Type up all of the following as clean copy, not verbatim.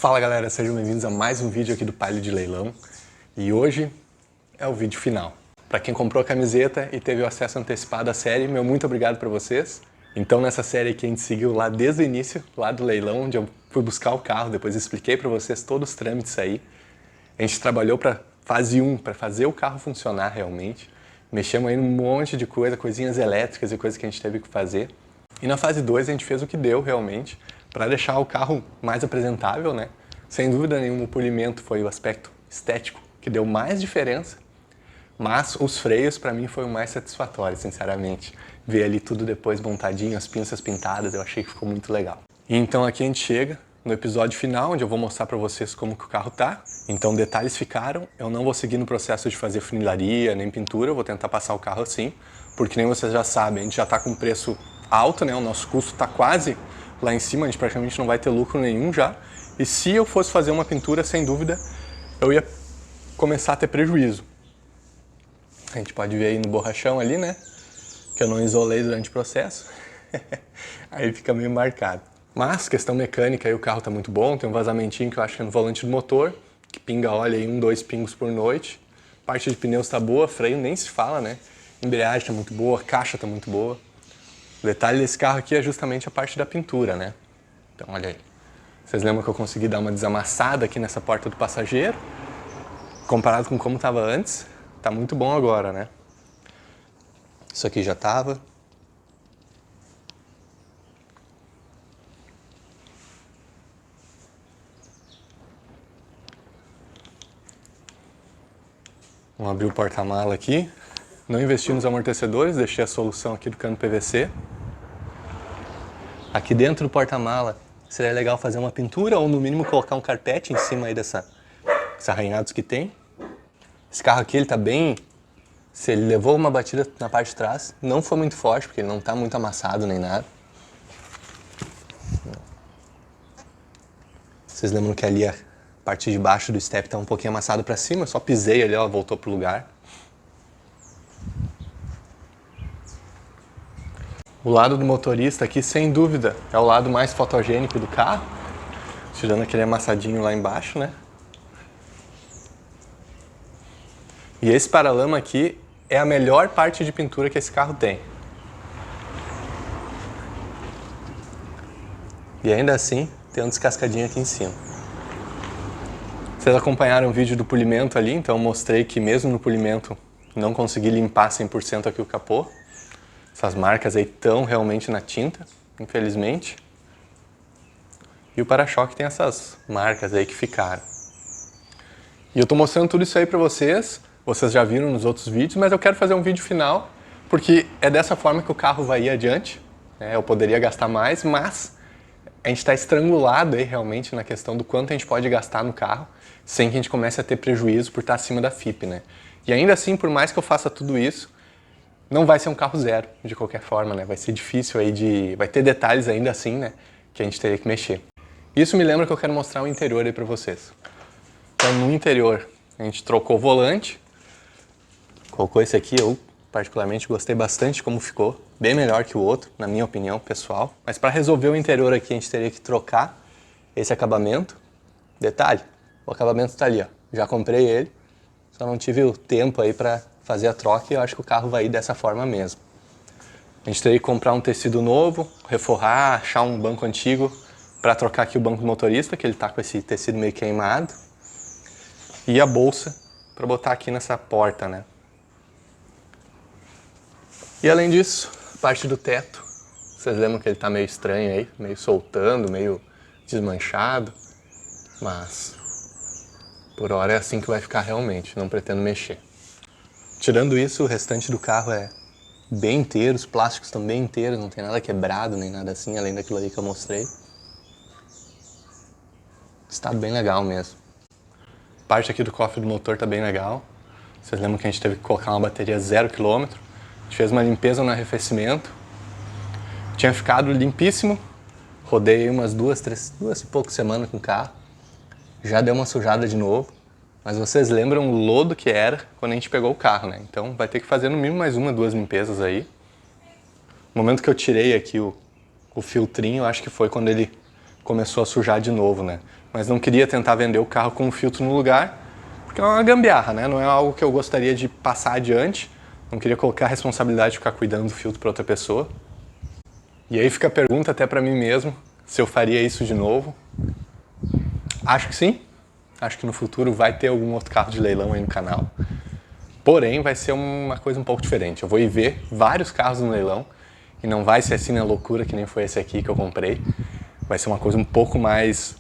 Fala galera, sejam bem-vindos a mais um vídeo aqui do Palio de Leilão. E hoje é o vídeo final. Para quem comprou a camiseta e teve o acesso antecipado à série, meu muito obrigado para vocês. Então nessa série aqui a gente seguiu lá desde o início, lá do leilão, onde eu fui buscar o carro, depois expliquei para vocês todos os trâmites aí. A gente trabalhou para fase 1, para fazer o carro funcionar realmente. Mexemos aí num monte de coisa, coisinhas elétricas e coisas que a gente teve que fazer. E na fase 2 a gente fez o que deu realmente, para deixar o carro mais apresentável, né? Sem dúvida nenhuma o polimento foi o aspecto estético que deu mais diferença, mas os freios para mim foi o mais satisfatório, sinceramente. Ver ali tudo depois montadinho, as pinças pintadas, eu achei que ficou muito legal. E então aqui a gente chega no episódio final, onde eu vou mostrar para vocês como que o carro tá. Então detalhes ficaram, eu não vou seguir no processo de fazer funilaria nem pintura, eu vou tentar passar o carro assim, porque nem vocês já sabem, a gente já tá com preço alto, né? O nosso custo tá quase lá em cima, a gente praticamente não vai ter lucro nenhum já. E se eu fosse fazer uma pintura, sem dúvida, eu ia começar a ter prejuízo. A gente pode ver aí no borrachão ali, né? Que eu não isolei durante o processo. Aí fica meio marcado. Mas, questão mecânica, aí o carro tá muito bom. Tem um vazamentinho que eu acho que é no volante do motor, que pinga óleo aí 2 pingos por noite. Parte de pneus tá boa, freio nem se fala, né? Embreagem tá muito boa, caixa tá muito boa. O detalhe desse carro aqui é justamente a parte da pintura, né? Então, olha aí. Vocês lembram que eu consegui dar uma desamassada aqui nessa porta do passageiro? Comparado com como estava antes, tá muito bom agora, né? Isso aqui já estava. Vamos abrir o porta-mala aqui. Não investi nos amortecedores, deixei a solução aqui do cano PVC. Aqui dentro do porta-mala seria legal fazer uma pintura ou no mínimo colocar um carpete em cima aí desses arranhados que tem. Esse carro aqui ele tá bem, se ele levou uma batida na parte de trás, não foi muito forte porque ele não tá muito amassado nem nada. Vocês lembram que ali a parte de baixo do step tá um pouquinho amassado para cima, eu só pisei ali, ó, voltou pro lugar. O lado do motorista aqui, sem dúvida, é o lado mais fotogênico do carro. Tirando aquele amassadinho lá embaixo, né? E esse paralama aqui é a melhor parte de pintura que esse carro tem. E ainda assim, tem um descascadinho aqui em cima. Vocês acompanharam o vídeo do polimento ali, então eu mostrei que mesmo no polimento não consegui limpar 100% aqui o capô. Essas marcas aí estão realmente na tinta, infelizmente. E o para-choque tem essas marcas aí que ficaram. E eu tô mostrando tudo isso aí pra vocês já viram nos outros vídeos, mas eu quero fazer um vídeo final, porque é dessa forma que o carro vai ir adiante. Né? Eu poderia gastar mais, mas a gente está estrangulado aí realmente na questão do quanto a gente pode gastar no carro, sem que a gente comece a ter prejuízo por estar acima da FIP, né? E ainda assim, por mais que eu faça tudo isso, não vai ser um carro zero, de qualquer forma, né? Vai ser difícil aí vai ter detalhes ainda assim, né? Que a gente teria que mexer. Isso me lembra que eu quero mostrar o interior aí pra vocês. Então, no interior, a gente trocou o volante, colocou esse aqui, eu particularmente gostei bastante de como ficou, bem melhor que o outro, na minha opinião pessoal. Mas para resolver o interior aqui, a gente teria que trocar esse acabamento. Detalhe, o acabamento está ali, ó. Já comprei ele, só não tive o tempo aí para fazer a troca e eu acho que o carro vai ir dessa forma mesmo. A gente teria que comprar um tecido novo, reforrar, achar um banco antigo para trocar aqui o banco do motorista, que ele tá com esse tecido meio queimado. E a bolsa para botar aqui nessa porta, né? E além disso, a parte do teto, vocês lembram que ele tá meio estranho aí, meio soltando, meio desmanchado, mas por hora é assim que vai ficar realmente, não pretendo mexer. Tirando isso, o restante do carro é bem inteiro, os plásticos estão bem inteiros, não tem nada quebrado nem nada assim, além daquilo ali que eu mostrei. Está bem legal mesmo. A parte aqui do cofre do motor tá bem legal. Vocês lembram que a gente teve que colocar uma bateria 0 km. A gente fez uma limpeza no arrefecimento. Tinha ficado limpíssimo. Rodei umas duas e poucas semanas com o carro. Já deu uma sujada de novo. Mas vocês lembram o lodo que era quando a gente pegou o carro, né? Então vai ter que fazer no mínimo mais 2 limpezas aí. No momento que eu tirei aqui o filtrinho, acho que foi quando ele começou a sujar de novo, né? mas não queria tentar vender o carro com o filtro no lugar, porque é uma gambiarra, né? Não é algo que eu gostaria de passar adiante, não queria colocar a responsabilidade de ficar cuidando do filtro para outra pessoa. E aí fica a pergunta até para mim mesmo, se eu faria isso de novo. Acho que sim, acho que no futuro vai ter algum outro carro de leilão aí no canal. Porém, vai ser uma coisa um pouco diferente. Eu vou ir ver vários carros no leilão e não vai ser assim na loucura que nem foi esse aqui que eu comprei. Vai ser uma coisa um pouco mais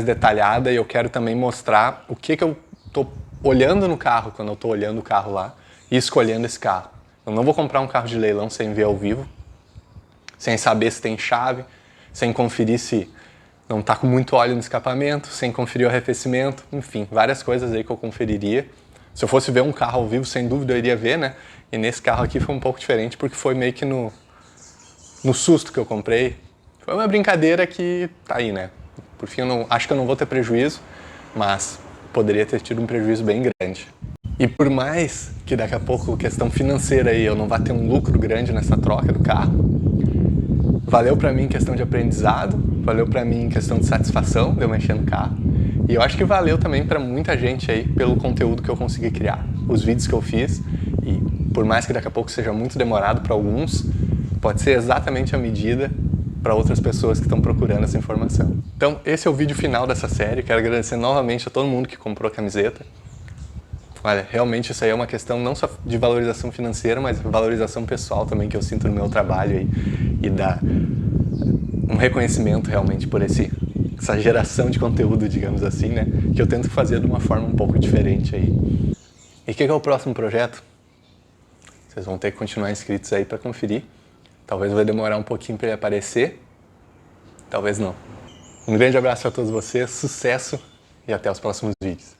detalhada e eu quero também mostrar o que eu tô olhando no carro quando eu tô olhando o carro lá e escolhendo esse carro. Eu não vou comprar um carro de leilão sem ver ao vivo, sem saber se tem chave, sem conferir se não tá com muito óleo no escapamento, sem conferir o arrefecimento, enfim, várias coisas aí que eu conferiria. Se eu fosse ver um carro ao vivo, sem dúvida eu iria ver, né? E nesse carro aqui foi um pouco diferente, porque foi meio que no susto que eu comprei. Foi uma brincadeira que tá aí, né? Por fim, acho que eu não vou ter prejuízo, mas poderia ter tido um prejuízo bem grande. E por mais que daqui a pouco, questão financeira aí, eu não vá ter um lucro grande nessa troca do carro, valeu pra mim em questão de aprendizado, valeu pra mim em questão de satisfação de eu mexer no carro. E eu acho que valeu também pra muita gente aí pelo conteúdo que eu consegui criar. Os vídeos que eu fiz, e por mais que daqui a pouco seja muito demorado para alguns, pode ser exatamente a medida para outras pessoas que estão procurando essa informação. Então, esse é o vídeo final dessa série. Quero agradecer novamente a todo mundo que comprou a camiseta. Olha, realmente isso aí é uma questão não só de valorização financeira, mas valorização pessoal também que eu sinto no meu trabalho aí, e dá um reconhecimento realmente por essa geração de conteúdo, digamos assim, né? Que eu tento fazer de uma forma um pouco diferente aí. E o que é o próximo projeto? Vocês vão ter que continuar inscritos aí para conferir. Talvez vai demorar um pouquinho para ele aparecer, talvez não. Um grande abraço a todos vocês, sucesso e até os próximos vídeos.